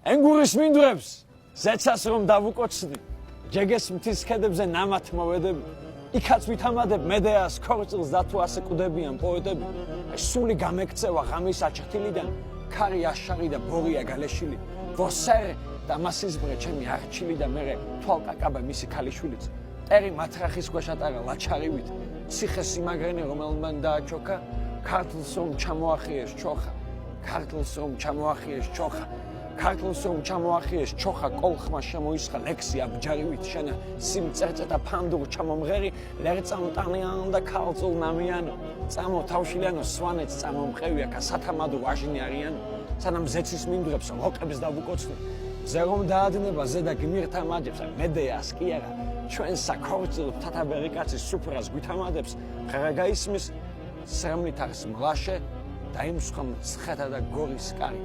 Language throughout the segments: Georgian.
ენგურის მინდვრებს ზეცას რომ დავუკოცდი ჯეგეს მთის ქედებზე ნამათ მოვედები იქაც ვითამადებ მედეას ქორწილს და თუ ასე კვდებიან პოეტები სული გამექცევა ღამის აჩხთილიდან ქარი აშაღი და ბორია გალეშილი ვოსერე და მასიზბრე ჩემი არჩილი და მერე თვალკაკაბა მისი ქალიშვილიც ტერი მათრახის ქვეშ ატარა ლაჩარივით ციხე სიმაგრენე რომელმან დააჩოქა ქართლს რომ ჩამოახიეს ჩოხა ქართლს რომ ჩამოახიეს ჩოხა ქართლს რომ ჩამოახიეს ჩოხა კოლხმა შემოისხა ლექსი აბჯარივით შენა სიმწერწე და ფანდურ ჩამომღერი ლერწამტანიან და ქალწულ ნამიანო წამო თავშილიანო სვანეთს წამომყევი აქა სათამადო ვაჟინი არიანო სანამ ზეცის მინდვრებს ლოყებს დავუკოცნი ზერომ დაადნება ზედა გმირთა მაჯებს მედეას კი არა ჩვენ საქორწილო თათაბერი კაცის სუფრას გვითამადებს ხარა გაისმის სერმნით არის მლაშე დაიმსხა მცხეთა და გორის კარი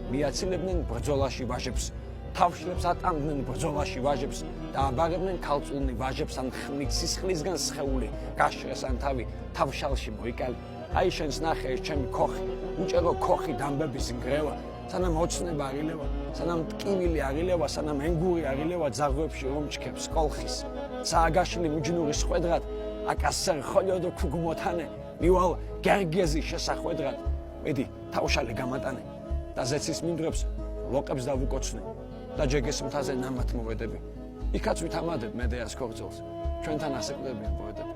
მიაცილებდნენ ბრძოლაში ვაჟებს თავშლებს ატანდნენ ბრძოლაში ვაჟებს და აბაღებდნენ ქალწულნი ვაჟებს ან ხმით სისხლისგან სხეული გაშრეს ან თავი თავშალში მოიკალი აი შენს ნახე ეს ჩემი ქოხი უჭერო ქოხი დამბების ნგრევა სანამ ოცნება აღილევა სანამ ტკივილი აღილევა სანამ ენგური აღილევა ძაღლებში რომ ჩქებს კოლხის სააგაშლი მუჯნური სხვედრად აკასერ ხოლიოდო ქუგმოთანე მივალ გერგეზი შესახვედრად მედი თავშალი გამატანე და ზეცის მინდვრებს ლოყებს დავუკოცნე და ჯეგეს მთაზე ნამათ მოვედები იქაც ვითამადებ მედეას ქორწილს ჩვენთან ასე კვდებიან პოეტები